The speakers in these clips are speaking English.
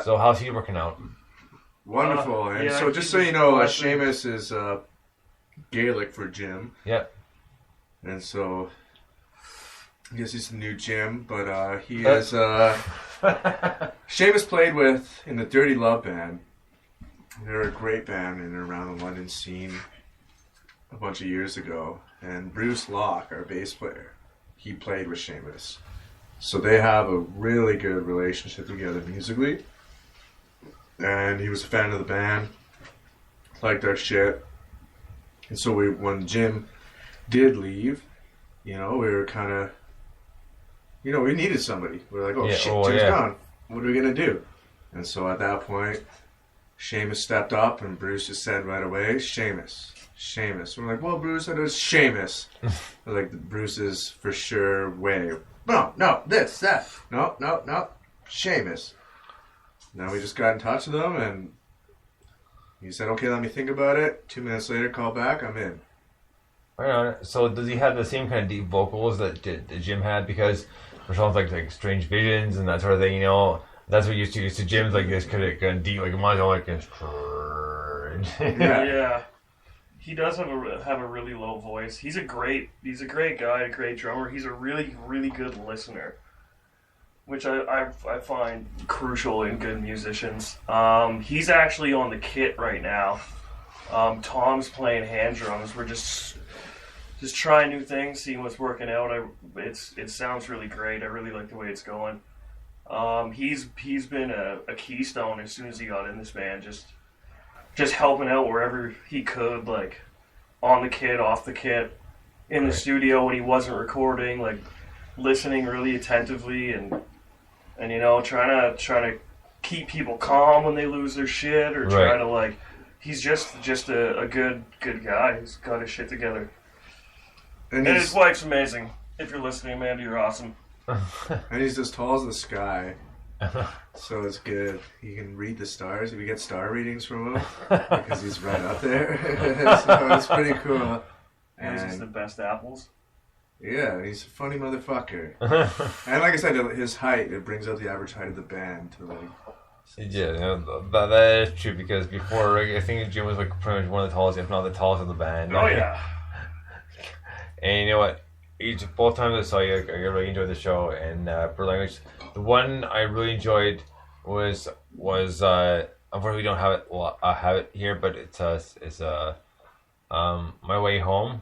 So how's he working out? Wonderful. And yeah, so just so you know, Seamus is Gaelic for Jim. Yeah. And so I guess he's the new Jim, but he is Seamus played with in the Dirty Love band. They're a great band in and around the London scene a bunch of years ago. And Bruce Locke, our bass player, he played with Seamus. So they have a really good relationship together musically. And he was a fan of the band, liked our shit. And so when Jim did leave, we were kind of, we needed somebody. We were like, Jim's gone. What are we going to do? And so at that point, Seamus stepped up and Bruce just said right away, Seamus. We're like, well, Bruce, I know it's Seamus. We're like, Bruce is for sure way. No, this, that. No, Seamus. Now we just got in touch with him and he said, okay, let me think about it. 2 minutes later, call back, I'm in. Right on. So does he have the same kind of deep vocals that Jim had? Because for songs like Strange Visions and that sort of thing, that's what used to Jim's like this kind of deep, like mine's all like this. Yeah. He does have a really low voice. He's a great guy, a great drummer. He's a really, really good listener, which I find crucial in good musicians. He's actually on the kit right now. Tom's playing hand drums. We're just trying new things, seeing what's working out. It sounds really great. I really like the way it's going. He's been a keystone as soon as he got in this band. Just helping out wherever he could, like on the kit, off the kit, in the studio when he wasn't recording, like listening really attentively and trying to keep people calm when they lose their shit or trying to like. He's just a good guy. He's got his shit together. And his wife's amazing. If you're listening, Amanda, you're awesome. And he's as tall as the sky. So it's good. You can read the stars if you get star readings from him because he's right up there. So it's pretty cool. And he's just the best apples. Yeah, he's a funny motherfucker. And like I said, his height, it brings out the average height of the band to like. Yeah, that is true because before I think Jim was like pretty much one of the tallest, if not the tallest of the band. Oh yeah. And you know what? Both times I saw you, I really enjoyed the show. And for language, the one I really enjoyed was unfortunately we don't have it here, but it's My Way Home.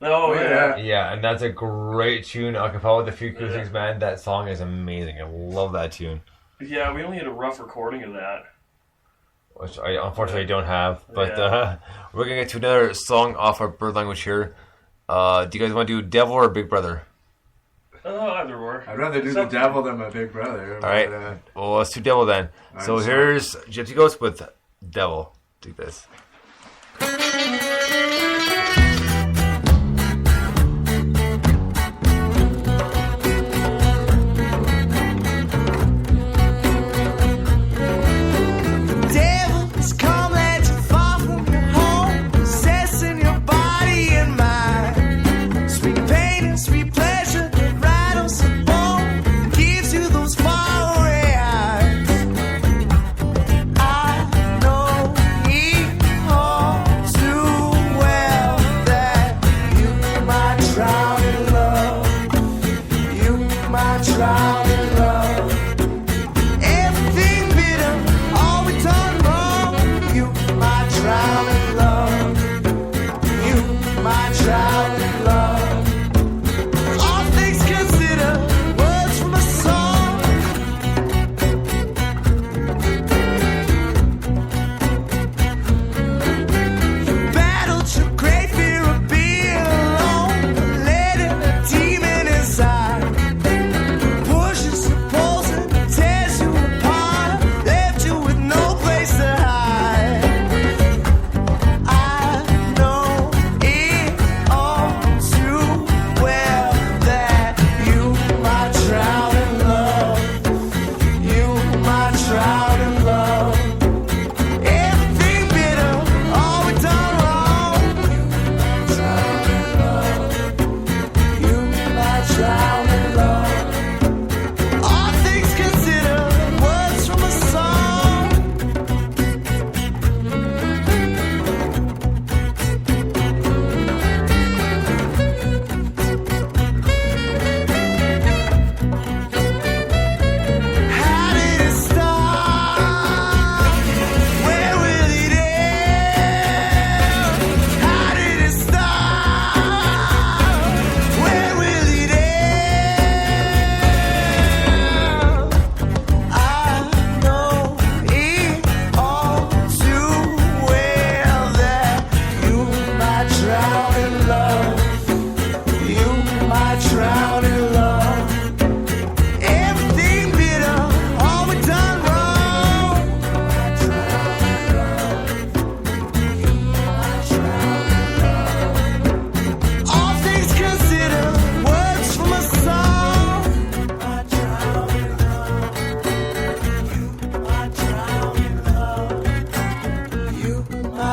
Oh yeah. Yeah, and that's a great tune. Acapella with the Few Cool Things Band. That song is amazing. I love that tune. Yeah, we only had a rough recording of that, which I unfortunately don't have. But we're gonna get to another song off our bird language here. Do you guys want to do Devil or Big Brother? Either or. I'd rather do the Devil than my Big Brother. All right. Well, let's do Devil then. So here's Gypsy Ghosts with Devil. Do this. I know he all too well.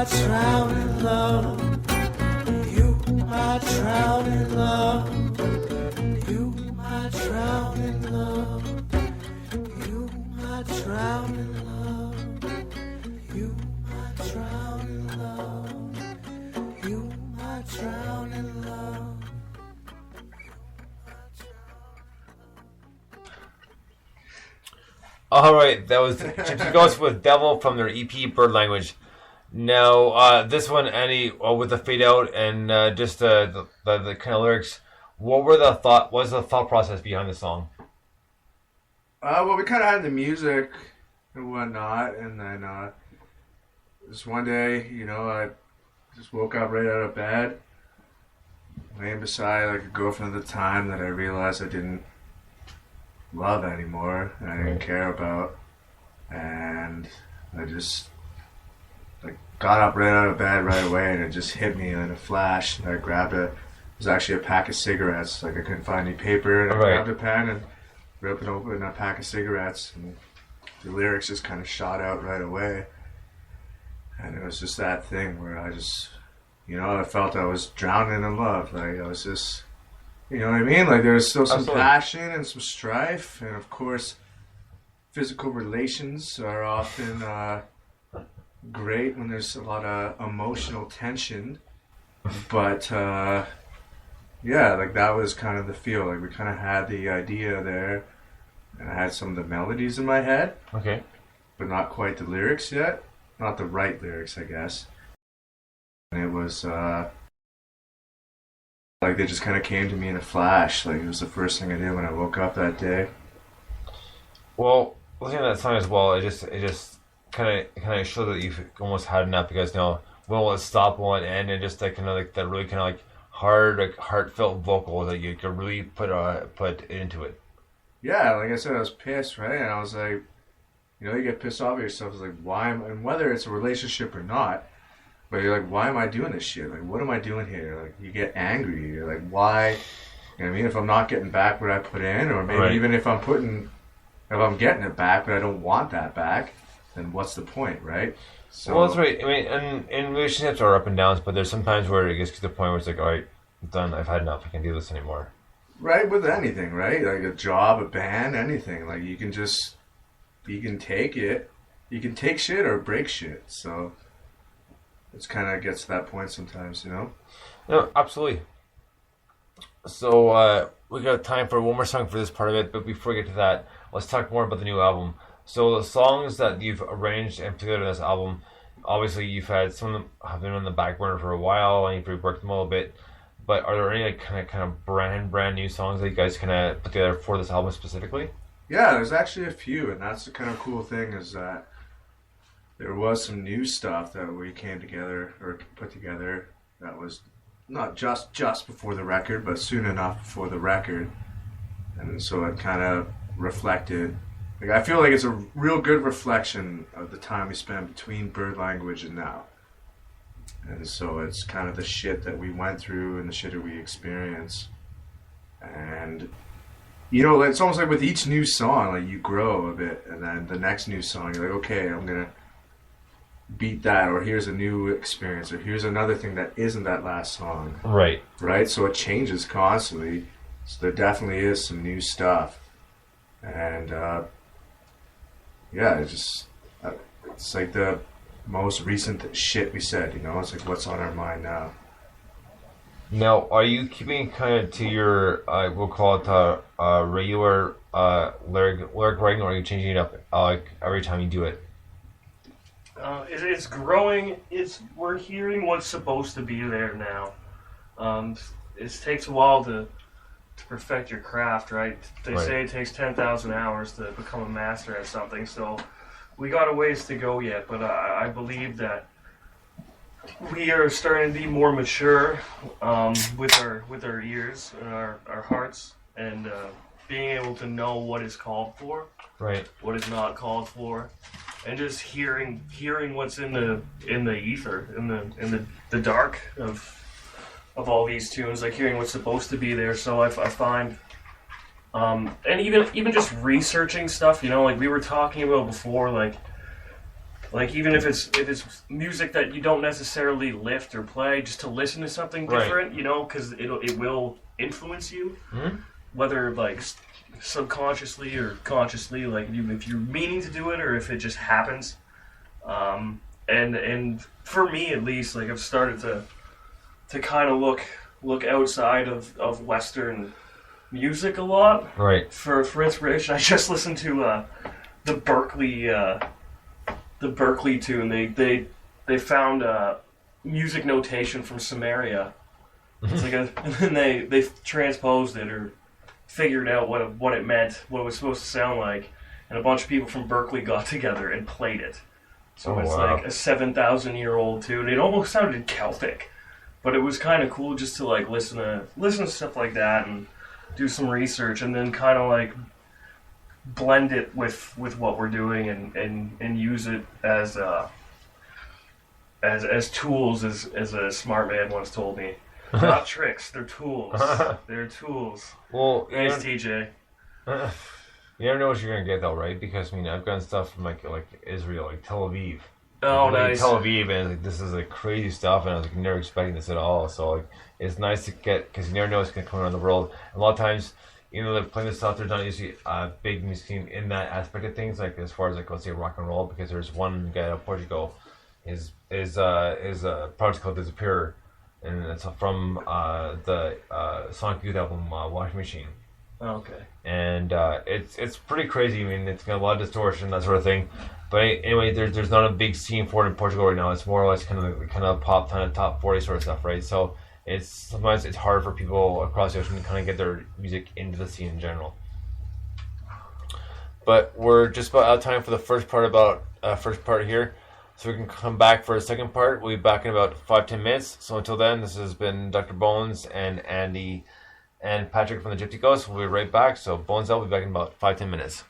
might drown in love. You might drown in love. You might drown in love. You might drown in love. You might drown in love. You might drown in love. All right, that was Gypsy Ghosts with Devil from their EP Bird Language. Now, this one, Andy, with the fade out and just the kind of lyrics, what was the thought process behind the song? Well, we kind of had the music and whatnot, and then just one day, I just woke up right out of bed, laying beside like a girlfriend at the time that I realized I didn't love anymore and I didn't care about, and I just got up right out of bed right away, and it just hit me in a flash. And I grabbed it was actually a pack of cigarettes. I couldn't find any paper, and I grabbed a pen and ripped open a pack of cigarettes, and the lyrics just kind of shot out right away. And it was just that thing where I just, I felt I was drowning in love. Like I was just, you know what I mean? Like there was still some passion and some strife, and of course, physical relations are often great when there's a lot of emotional tension. But that was kind of the feel. Like we kind of had the idea there, and I had some of the melodies in my head. Okay. But not quite the lyrics yet. Not the right lyrics, I guess. And it was they just kind of came to me in a flash. Like it was the first thing I did when I woke up that day. Well, listening to that song as well, it just kind of showed that you've almost had enough, because when will it stop, will it end, and just that really kind of hard, heartfelt vocal that you could really put into it. Yeah, like I said, I was pissed, right? And I was like, you get pissed off at yourself. It's like, why am, and whether it's a relationship or not, but you're like, why am I doing this shit? Like, what am I doing here? Like, you get angry. You're like, why? You know what I mean? If I'm not getting back what I put in, or maybe even if I'm getting it back, but I don't want that back, then what's the point, right? So, well, that's right. I mean, and relationships are up and downs, but there's sometimes where it gets to the point where it's like, all right, I'm done. I've had enough. I can't do this anymore. Right, with anything, right? Like a job, a band, anything. Like you can take it. You can take shit or break shit. So it's kind of gets to that point sometimes, No, absolutely. So we got time for one more song for this part of it, but before we get to that, let's talk more about the new album. So the songs that you've arranged and put together in this album, obviously you've had some of them have been on the back burner for a while, and you've reworked them a little bit. But are there any kind of brand new songs that you guys kind of put together for this album specifically? Yeah, there's actually a few, and that's the kind of cool thing is that there was some new stuff that we came together or put together that was not just before the record, but soon enough before the record, and so it kind of reflected. Like I feel like it's a real good reflection of the time we spent between Bird Language and now. And so it's kind of the shit that we went through and the shit that we experienced. And, it's almost like with each new song, like you grow a bit, and then the next new song, you're like, okay, I'm going to beat that, or here's a new experience, or here's another thing that isn't that last song. Right. Right? So it changes constantly. So there definitely is some new stuff. And, it's like the most recent shit we said, it's like what's on our mind now. Now, are you keeping kind of to your, we'll call it regular lyric writing, or are you changing it up every time you do it? It's growing. We're hearing what's supposed to be there now. It takes a while to perfect your craft, right? They say it takes 10,000 hours to become a master at something, so we got a ways to go yet, but I believe that we are starting to be more mature with our ears and our hearts, and being able to know what is called for, right? What is not called for, and just hearing what's in the ether, in the dark of all these tunes, like hearing what's supposed to be there. So I find, and even just researching stuff, like we were talking about before, like Like even if it's music that you don't necessarily lift or play, just to listen to something Right. different, you know, because it will influence you, whether like subconsciously or consciously, like if you're meaning to do it or if it just happens. And for me at least, like I've started to kind of look outside of Western music a lot. Right. For inspiration, I just listened to the Berkeley tune. They found music notation from Samaria. It's like and then they transposed it or figured out what it meant, what it was supposed to sound like, and a bunch of people from Berkeley got together and played it. So it's like a 7,000-year-old tune. It almost sounded Celtic, but it was kind of cool just to like listen to stuff like that and do some research, and then kind of like blend it with what we're doing and use it as tools, as a smart man once told me. Not tricks, they're tools. They're tools. Well, Thanks, TJ. You never know what you're gonna get though, right? Because I mean, I've gotten stuff from like Israel, like Tel Aviv. Oh, like, nice. Tel Aviv, and like, this is like crazy stuff, and I was like never expecting this at all. So like, it's nice to get because you never know what's gonna come around the world. A lot of times, you know, they're playing this stuff. There's not usually a big music scene in that aspect of things. Like as far as like let's say rock and roll, because there's one guy out of Portugal, his project called Disappear, and it's from the Sonic Youth album Washing Machine. Okay. And it's pretty crazy. I mean, it's got a lot of distortion, that sort of thing. But anyway, there's not a big scene for it in Portugal right now. It's more or less kind of pop, kind of top 40 sort of stuff, right? So sometimes it's hard for people across the ocean to kind of get their music into the scene in general. But we're just about out of time for the first part here. So we can come back for a second part. We'll be back in about 5-10 minutes. So until then, this has been Dr. Bones and Andy and Patrick from the Gypsy Ghosts. We'll be right back. So Bones, I'll be back in about 5-10 minutes.